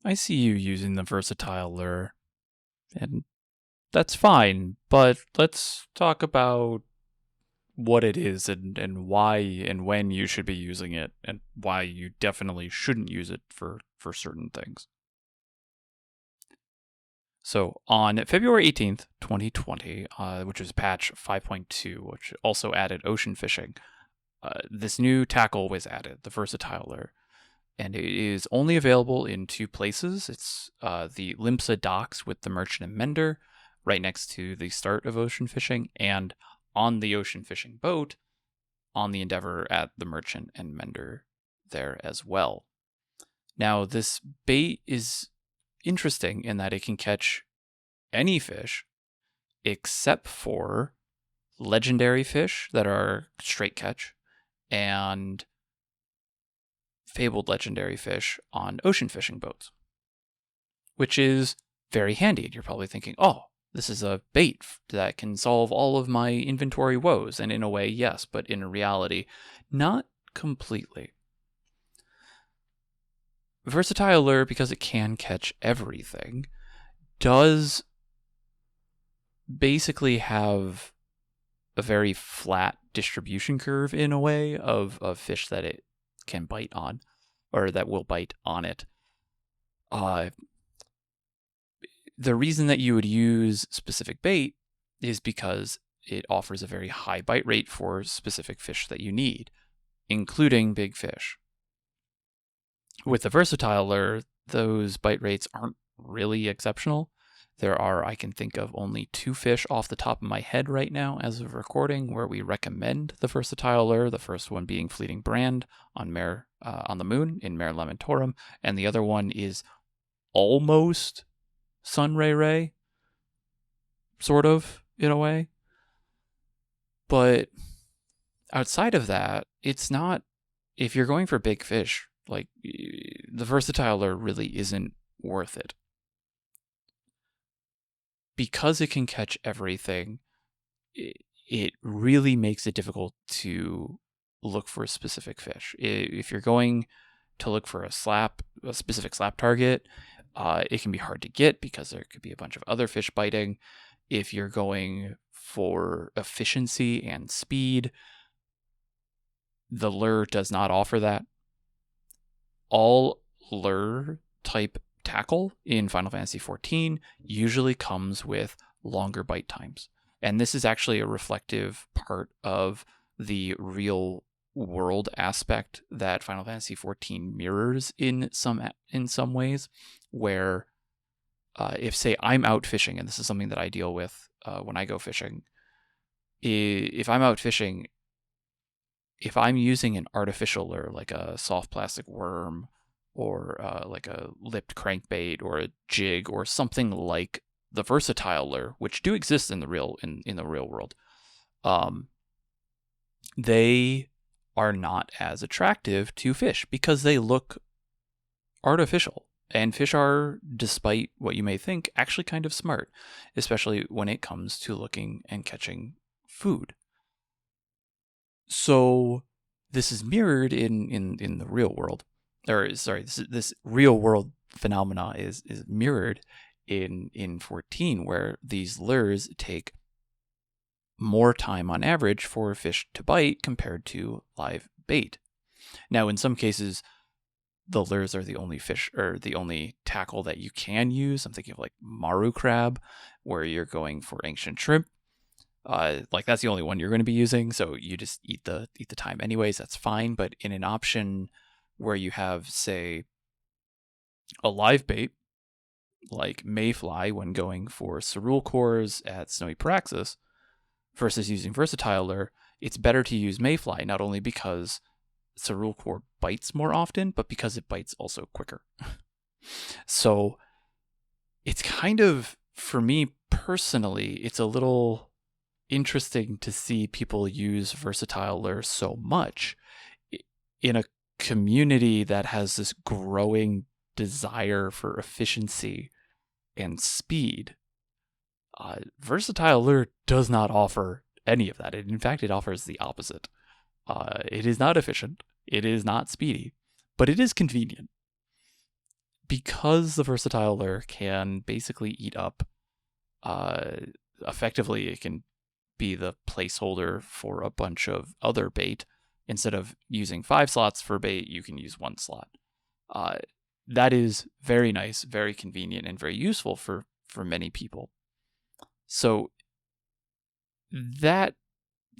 I see you using the versatile lure, and that's fine, but let's talk about what it is and why and when you should be using it and why you definitely shouldn't use it for certain things. So on February 18th, 2020, which was patch 5.2, which also added ocean fishing, this new tackle was added, the versatile lure. And it is only available in two places. It's the Limsa docks with the merchant and mender right next to the start of ocean fishing, and on the ocean fishing boat on the Endeavor at the merchant and mender there as well. Now, this bait is interesting in that it can catch any fish except for legendary fish that are straight catch and fabled legendary fish on ocean fishing boats, which is very handy. And you're probably thinking, oh, this is a bait that can solve all of my inventory woes. And in a way, yes, but in reality, not completely. Versatile lure, because it can catch everything, does basically have a very flat distribution curve in a way of fish that it can bite on, or that will bite on it. The reason that you would use specific bait is because it offers a very high bite rate for specific fish that you need, including big fish. With the versatile lure, those bite rates aren't really exceptional. There are, I can think of only two fish off the top of my head right now as of recording where we recommend the versatile lure, the first one being Fleeting Brand on the Moon in Mare Lamentorum, and the other one is almost Sun Ray Ray, sort of, in a way. But outside of that, it's not, if you're going for big fish, like, the versatile lure really isn't worth it. Because it can catch everything, it really makes it difficult to look for a specific fish. If you're going to look for a specific slap target, it can be hard to get because there could be a bunch of other fish biting. If you're going for efficiency and speed, the lure does not offer that. All lure type tackle in Final Fantasy XIV usually comes with longer bite times. And this is actually a reflective part of the real world aspect that Final Fantasy XIV mirrors in some ways, where if, say, I'm out fishing, and this is something that I deal with when I go fishing, if I'm out fishing, if I'm using an artificial lure like a soft plastic worm or like a lipped crankbait or a jig or something like the versatile lure, which do exist in the real world, they are not as attractive to fish because they look artificial. And fish are, despite what you may think, actually kind of smart, especially when it comes to looking and catching food. So this is mirrored in the real world. This real world phenomena is mirrored in 14, where these lures take more time on average for a fish to bite compared to live bait. Now, in some cases, the lures are the only fish or the only tackle that you can use. I'm thinking of like Maru crab, where you're going for ancient shrimp. Like that's the only one you're going to be using, so you just eat the time anyways. That's fine. But in an option where you have, say, a live bait like mayfly when going for cerule cores at Snowy Paraxis versus using versatile lure, it's better to use mayfly, not only because cerule core bites more often, but because it bites also quicker. So it's kind of, for me personally, it's a little interesting to see people use versatile lure so much in a community that has this growing desire for efficiency and speed. Versatile lure does not offer any of that. In fact, it offers the opposite. It is not efficient. It is not speedy, but it is convenient. because the versatile lure can basically eat up, effectively, it can be the placeholder for a bunch of other bait. Instead of using 5 slots for bait, you can use 1 slot. That is very nice, very convenient, and very useful for many people. So that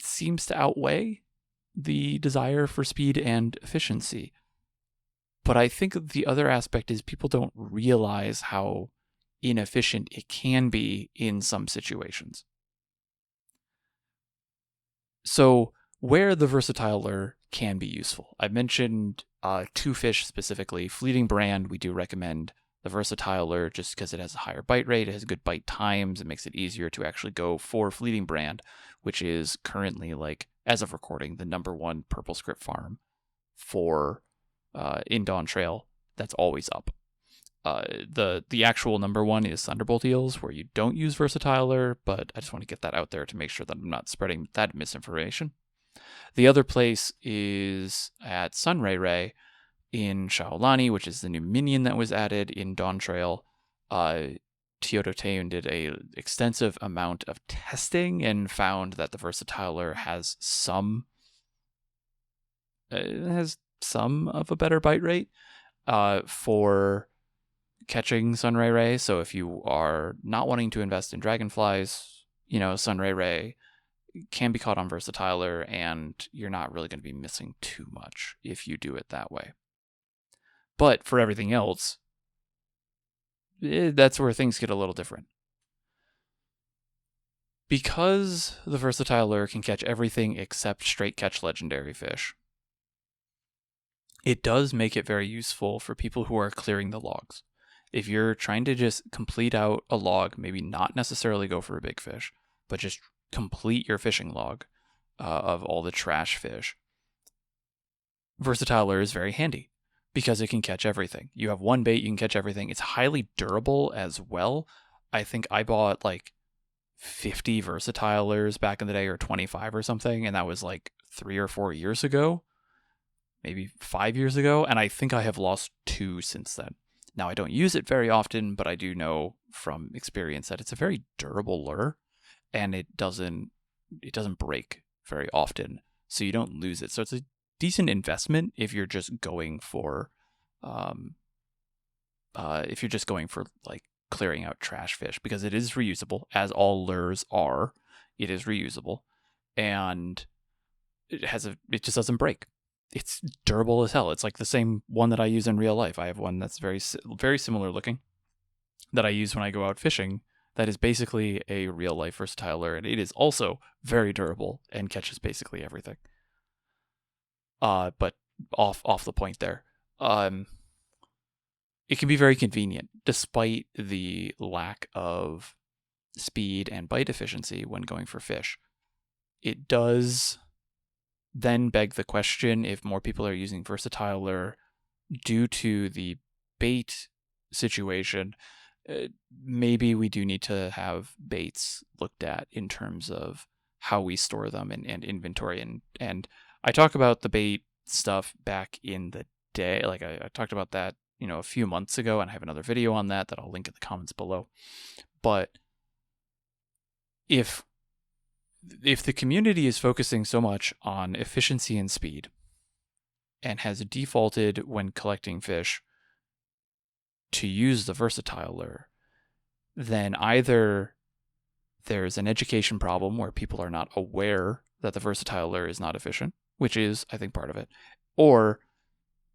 seems to outweigh the desire for speed and efficiency. But I think the other aspect is people don't realize how inefficient it can be in some situations. So where the versatile lure can be useful, I mentioned 2 fish specifically. Fleeting brand, we do recommend the versatile lure just because it has a higher bite rate, it has good bite times, it makes it easier to actually go for fleeting brand, which is currently, like, as of recording, the #1 purple script farm for in Dawn Trail. That's always up. The actual #1 is Thunderbolt Eels, where you don't use versatile lure, but I just want to get that out there to make sure that I'm not spreading that misinformation. The other place is at Sunray Ray in Shaolani, which is the new minion that was added in Dawn Trail. Teodo Teun did a extensive amount of testing and found that the versatile lure has some of a better bite rate for catching Sunray Ray. So if you are not wanting to invest in dragonflies, Sunray Ray can be caught on versatile lure, and you're not really going to be missing too much if you do it that way. But for everything else, that's where things get a little different. Because the versatile lure can catch everything except straight catch legendary fish, it does make it very useful for people who are clearing the logs. If you're trying to just complete out a log, maybe not necessarily go for a big fish, but just complete your fishing log of all the trash fish, versatile lure is very handy because it can catch everything. You have one bait, you can catch everything. It's highly durable as well. I think I bought like 50 versatile lures back in the day, or 25 or something, and that was like 3 or 4 years ago, maybe 5 years ago, and I think I have lost 2 since then. Now, I don't use it very often, but I do know from experience that it's a very durable lure, and it doesn't break very often, so you don't lose it. So it's a decent investment if you're just going for like clearing out trash fish, because it is reusable, as all lures are. It is reusable, and it just doesn't break. It's durable as hell. It's like the same one that I use in real life. I have one that's very similar looking that I use when I go out fishing. That is basically a real life versatile lure, and it is also very durable and catches basically everything. But off the point there. It can be very convenient, despite the lack of speed and bite efficiency when going for fish. It does then beg the question, if more people are using versatile lure due to the bait situation, maybe we do need to have baits looked at in terms of how we store them and inventory. And I talk about the bait stuff back in the day. Like I talked about that, a few months ago, and I have another video on that I'll link in the comments below. But if the community is focusing so much on efficiency and speed and has defaulted when collecting fish to use the versatile lure, then either there's an education problem where people are not aware that the versatile lure is not efficient, which is, I think, part of it, or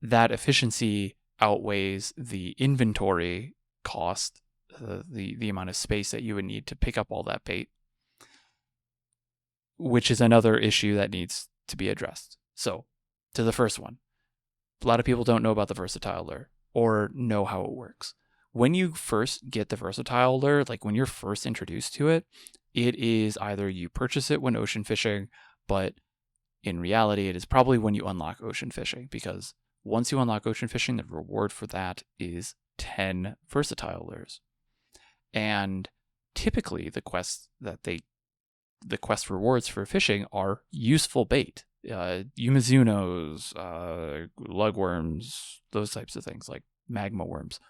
that efficiency outweighs the inventory cost, the amount of space that you would need to pick up all that bait, which is another issue that needs to be addressed. So, to the first one, a lot of people don't know about the versatile lure or know how it works. When you first get the versatile lure, like when you're first introduced to it, it is either you purchase it when ocean fishing, but in reality, it is probably when you unlock ocean fishing, because once you unlock ocean fishing, the reward for that is 10 versatile lures. And typically, the quest rewards for fishing are useful bait, Umizunos, lugworms, those types of things, like magma worms.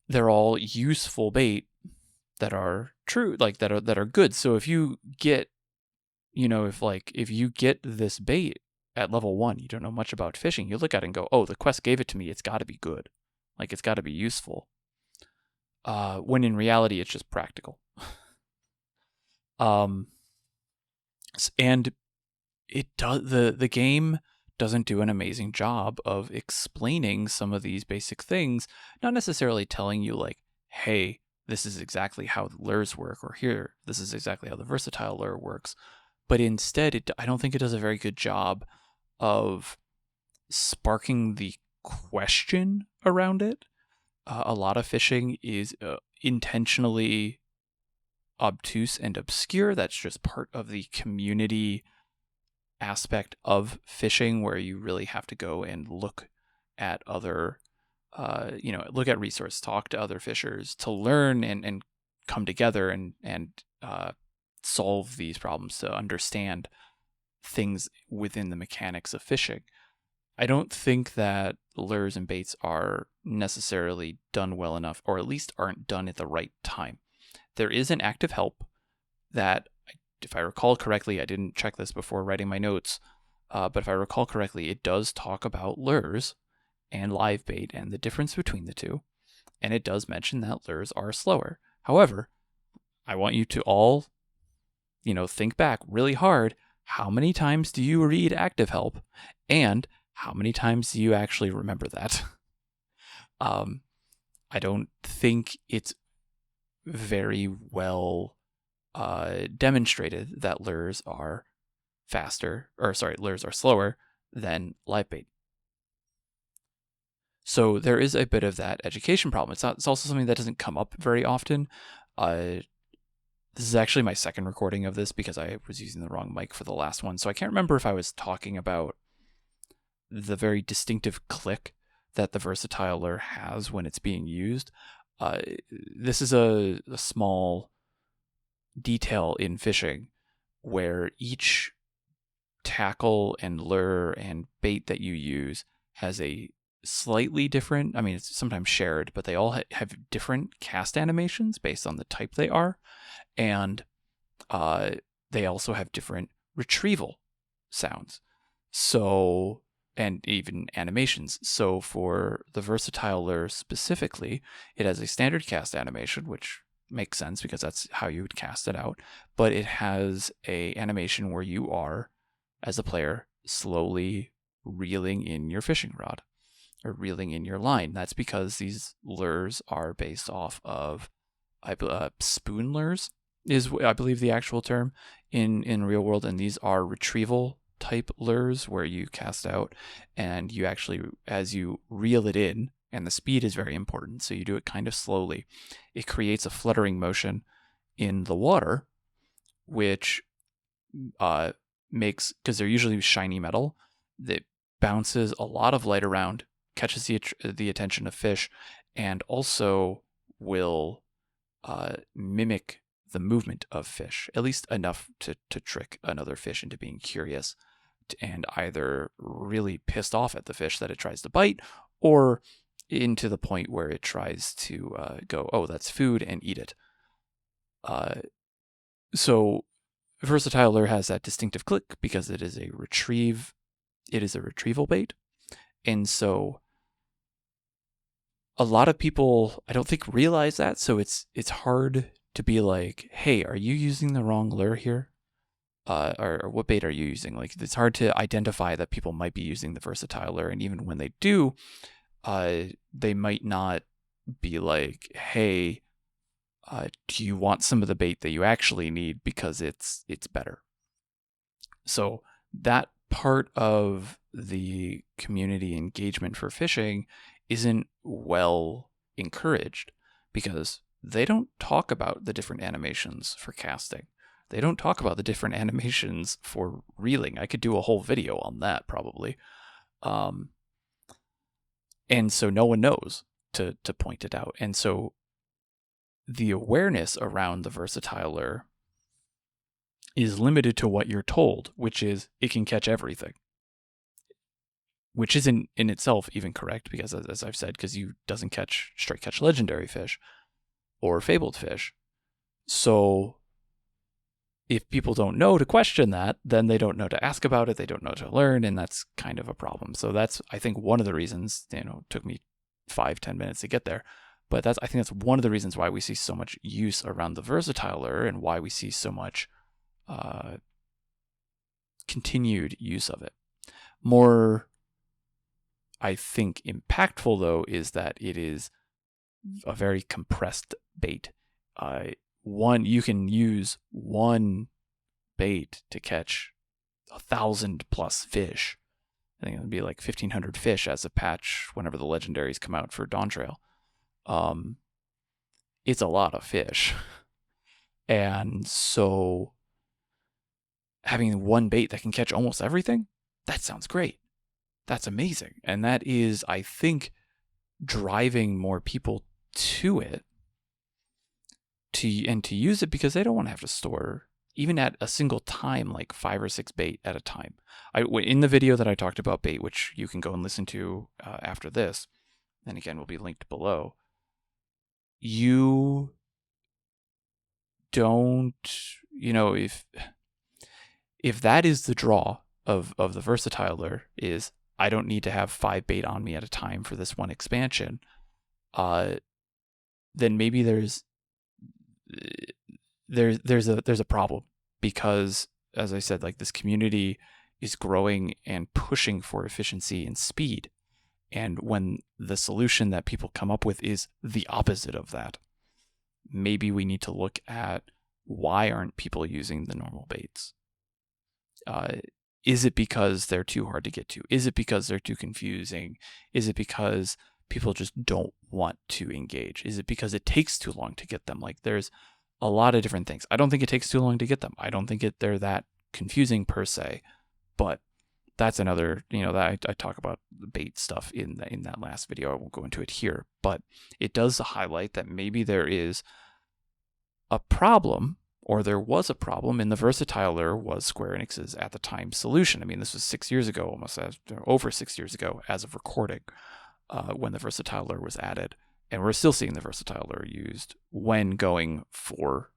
they're all useful bait that are true, like that are good. So if you get, if you get this bait at level 1, you don't know much about fishing, you look at it and go, oh, the quest gave it to me, it's got to be good. Like, it's got to be useful. When in reality, it's just practical. And it does, the game doesn't do an amazing job of explaining some of these basic things, not necessarily telling you like, hey, this is exactly how the lures work, or here, this is exactly how the versatile lure works. But instead, I don't think it does a very good job of sparking the question around it. A lot of fishing is intentionally obtuse and obscure. That's just part of the community aspect of fishing, where you really have to go and look at other, look at resources, talk to other fishers to learn and come together and solve these problems, to understand things within the mechanics of fishing. I don't think that lures and baits are necessarily done well enough, or at least aren't done at the right time. There is an active help that, if I recall correctly, I didn't check this before writing my notes, but if I recall correctly, it does talk about lures and live bait and the difference between the two. And it does mention that lures are slower. However, I want you to all, think back really hard. How many times do you read active help? And how many times do you actually remember that? I don't think it's very well demonstrated that lures are lures are slower than live bait. So there is a bit of that education problem. It's also something that doesn't come up very often. This is actually my second recording of this because I was using the wrong mic for the last one. So I can't remember if I was talking about the very distinctive click that the versatile lure has when it's being used. This is a small detail in fishing where each tackle and lure and bait that you use has a slightly different, it's sometimes shared, but they all have different cast animations based on the type they are. And they also have different retrieval sounds. So, and even animations. So for the versatile lure specifically, it has a standard cast animation, which makes sense because that's how you would cast it out. But it has a animation where you are, as a player, slowly reeling in your fishing rod or reeling in your line. That's because these lures are based off of spoon lures is, I believe, the actual term in real world. And these are retrieval type lures where you cast out and you actually, as you reel it in, and the speed is very important, so you do it kind of slowly, it creates a fluttering motion in the water, which makes, because they're usually shiny metal, that bounces a lot of light around, catches the attention of fish, and also will mimic the movement of fish, at least enough to trick another fish into being curious and either really pissed off at the fish that it tries to bite, or into the point where it tries to go, oh, that's food, and eat it. So versatile lure has that distinctive click because it is a retrieval bait. And so a lot of people, I don't think, realize that. So it's hard to be like, hey, are you using the wrong lure here? Or what bait are you using? Like, it's hard to identify that people might be using the versatile lure. And even when they do, they might not be like, hey, do you want some of the bait that you actually need because it's better? So that part of the community engagement for fishing isn't well encouraged because they don't talk about the different animations for casting. They don't talk about the different animations for reeling. I could do a whole video on that probably. And so no one knows to point it out. And so the awareness around the versatile lure is limited to what you're told, which is it can catch everything. which isn't in itself even correct because, as I've said, because you doesn't catch straight catch legendary fish or fabled fish. So if people don't know to question that, then they don't know to ask about it. They don't know to learn, and that's kind of a problem. So that's, I think, one of the reasons. It took me 5-10 minutes to get there, but I think that's one of the reasons why we see so much use around the versatile lure and why we see so much continued use of it. More, I think, impactful though is that it is a very compressed bait. You can use one bait to catch 1,000+ fish. I think it would be like 1,500 fish as a patch whenever the legendaries come out for Dawntrail. It's a lot of fish. And so having one bait that can catch almost everything, that sounds great. That's amazing. And that is, I think, driving more people to it to use it because they don't want to have to store, even at a single time, like 5 or 6 bait at a time. In the video that I talked about bait, which you can go and listen to after this, and again will be linked below, you don't, if that is the draw of the versatile lure, is I don't need to have 5 bait on me at a time for this one expansion, then maybe there's a problem, because, as I said, like, this community is growing and pushing for efficiency and speed. And when the solution that people come up with is the opposite of that, maybe we need to look at why aren't people using the normal baits? Is it because they're too hard to get to? Is it because they're too confusing? Is it because people just don't want to engage? Is it because it takes too long to get them? Like, there's a lot of different things. I don't think it takes too long to get them. I don't think they're that confusing per se, but that's another, that I talk about the bait stuff in that last video. I won't go into it here, but it does highlight that maybe there is a problem, or there was a problem, and the versatile lure was Square Enix's at the time solution. I mean, this was 6 years ago, almost over 6 years ago as of recording, when the versatile lure was added. And we're still seeing the versatile lure used when going for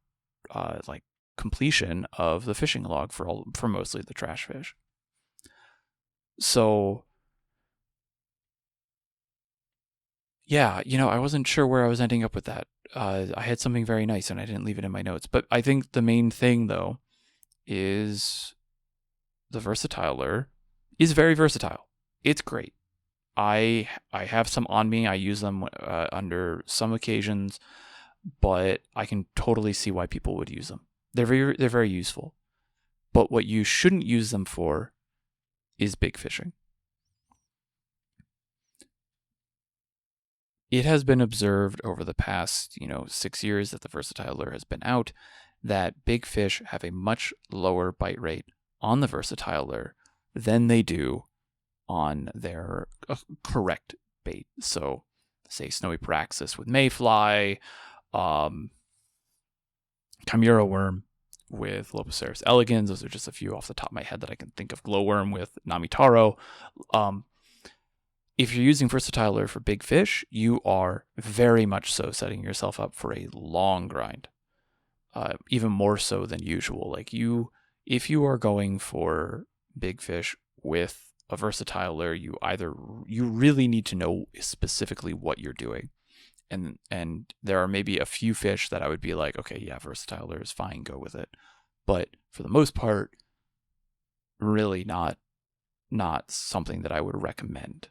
like completion of the fishing log for mostly the trash fish. So yeah, I wasn't sure where I was ending up with that. I had something very nice and I didn't leave it in my notes. But I think the main thing, though, is the versatile lure is very versatile. It's great. I have some on me. I use them under some occasions, but I can totally see why people would use them. They're very useful. But what you shouldn't use them for is big fishing. It has been observed over the past, 6 years that the versatile lure has been out, that big fish have a much lower bite rate on the versatile lure than they do on their correct bait. So, say snowy praxis with mayfly, chimera worm with Lopoceros elegans. Those are just a few off the top of my head that I can think of. Glowworm with Namitaro. If you're using versatile lure for big fish, you are very much so setting yourself up for a long grind, even more so than usual. Like, if you are going for big fish with a versatile lure, you really need to know specifically what you're doing, and there are maybe a few fish that I would be like, okay, yeah, versatile lure is fine, go with it. But for the most part, really not something that I would recommend.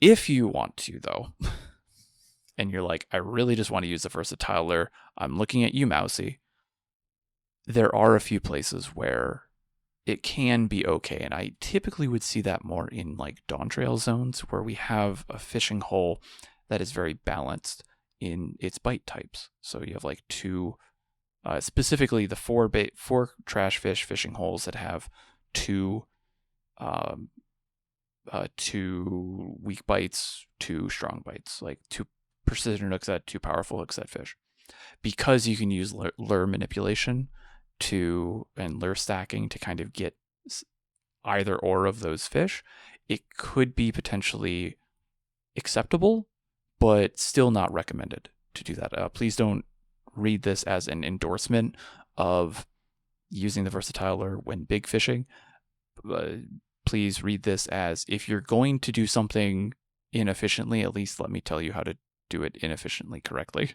If you want to, though, and you're like, I really just want to use the versatile lure, I'm looking at you, Mousy. There are a few places where it can be okay, and I typically would see that more in like Dawntrail zones, where we have a fishing hole that is very balanced in its bite types. So you have like two, specifically the four trash fish fishing holes that have two weak bites, two strong bites, like two precision hook set, two powerful hook set fish, because you can use lure manipulation and lure stacking to kind of get either or of those fish, it could be potentially acceptable, but still not recommended to do that. Please don't read this as an endorsement of using the versatile lure when big fishing. Please read this as, if you're going to do something inefficiently, at least let me tell you how to do it inefficiently correctly.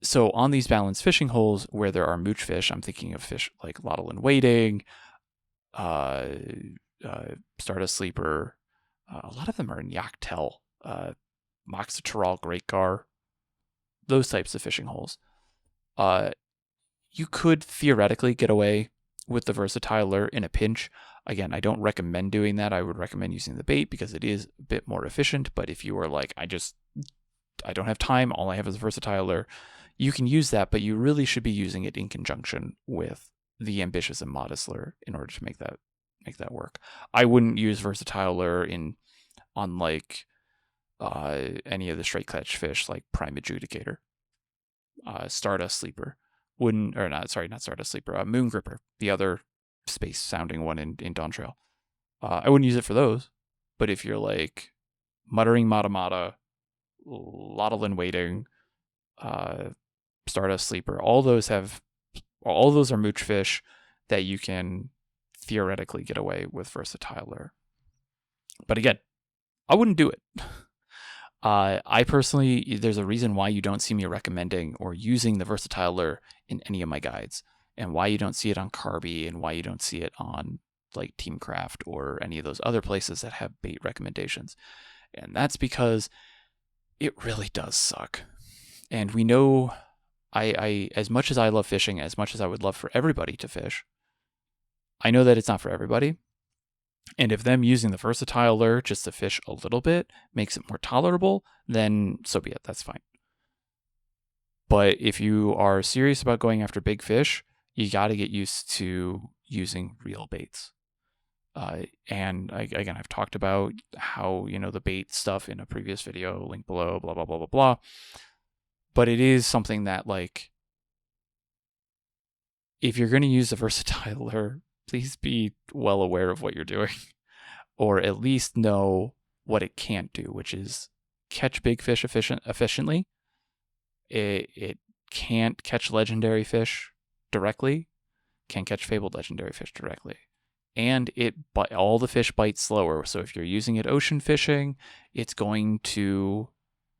So on these balanced fishing holes where there are mooch fish, I'm thinking of fish like Lottle and Wading, Stardust Sleeper. A lot of them are in Yaktel, Moxitaral Great Gar, those types of fishing holes. You could theoretically get away with the versatile lure in a pinch. Again, I don't recommend doing that. I would recommend using the bait because it is a bit more efficient. But if you are like, I don't have time, all I have is a versatile lure, you can use that, but you really should be using it in conjunction with the ambitious and modest lure in order to make that work. I wouldn't use versatile lure on like any of the straight catch fish like Prime Adjudicator, Stardust Sleeper, not Stardust Sleeper, Moon Gripper, the other space sounding one in Dawn Trail. I wouldn't use it for those, but if you're like Muttering Matamata, Lottle and Wading, Stardust Sleeper, all those are mooch fish that you can theoretically get away with versatile lure. But again, I wouldn't do it. I personally, there's a reason why you don't see me recommending or using the versatile lure in any of my guides, and why you don't see it on Carby, and why you don't see it on like Teamcraft or any of those other places that have bait recommendations. And that's because it really does suck. And we know, I as much as I love fishing, as much as I would love for everybody to fish, I know that it's not for everybody. And if them using the versatile lure just to fish a little bit makes it more tolerable, then so be it. That's fine. But if you are serious about going after big fish, you got to get used to using real baits. And again, I've talked about how, the bait stuff in a previous video, link below, blah, blah, blah, blah, blah. But it is something that, like, if you're going to use a versatile lure, please be well aware of what you're doing, or at least know what it can't do, which is catch big fish efficiently. It can't catch legendary fish directly, can't catch fabled legendary fish directly. And all the fish bite slower. So if you're using it ocean fishing, it's going to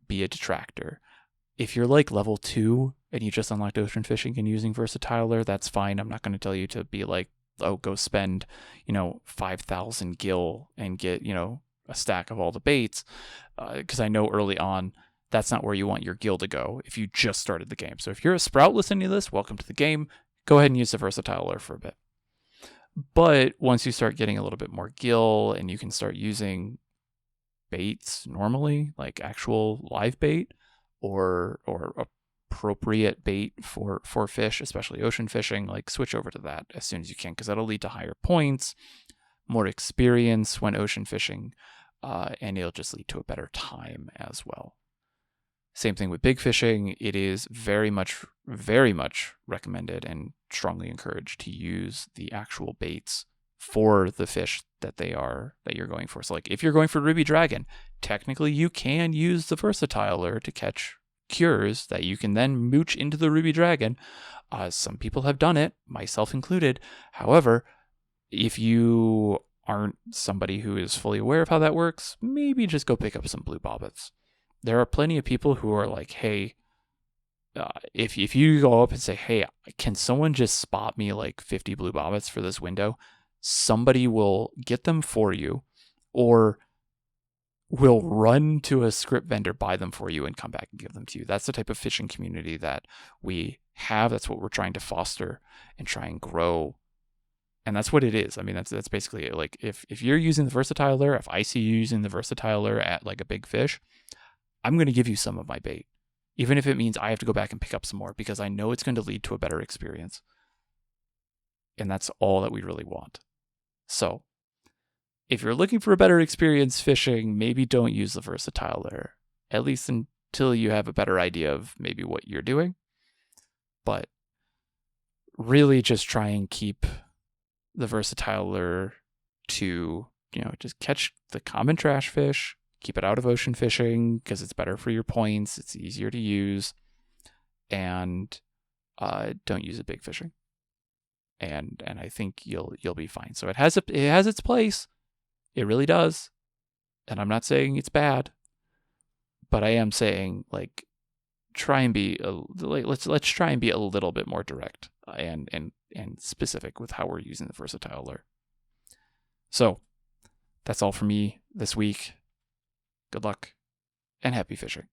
be a detractor. If you're like level 2 and you just unlocked ocean fishing and using versatile lure, that's fine. I'm not going to tell you to be like, oh, go spend, 5,000 gil and get, a stack of all the baits. Because I know early on, that's not where you want your gil to go if you just started the game. So if you're a sprout listening to this, welcome to the game. Go ahead and use the versatile lure for a bit. But once you start getting a little bit more gil and you can start using baits normally, like actual live bait or appropriate bait for fish, especially ocean fishing, like switch over to that as soon as you can, because that'll lead to higher points, more experience when ocean fishing, and it'll just lead to a better time as well. Same thing with big fishing. It is very much recommended and strongly encouraged to use the actual baits for the fish that you're going for. So like if you're going for Ruby Dragon, technically you can use the versatile lure to catch cures that you can then mooch into the Ruby Dragon. Some people have done it, myself included. However, if you aren't somebody who is fully aware of how that works, maybe just go pick up some blue bobbits. There are plenty of people who are like, hey, if you go up and say, hey, can someone just spot me like 50 blue bobbits for this window? Somebody will get them for you, or will run to a script vendor, buy them for you, and come back and give them to you. That's the type of fishing community that we have. That's what we're trying to foster and try and grow. And that's what it is. I mean, that's basically it. Like if you're using the versatile lure, if I see you using the versatile lure at like a big fish, I'm going to give you some of my bait, even if it means I have to go back and pick up some more, because I know it's going to lead to a better experience. And that's all that we really want. So if you're looking for a better experience fishing, maybe don't use the versatile lure, at least until you have a better idea of maybe what you're doing. But really just try and keep the versatile lure to, just catch the common trash fish, keep it out of ocean fishing because it's better for your points, it's easier to use, and don't use it big fishing. And I think you'll be fine. So it has its place. It really does. And I'm not saying it's bad, but I am saying, like, try and be let's try and be a little bit more direct and specific with how we're using the versatile lure. So that's all for me this week. Good luck and happy fishing.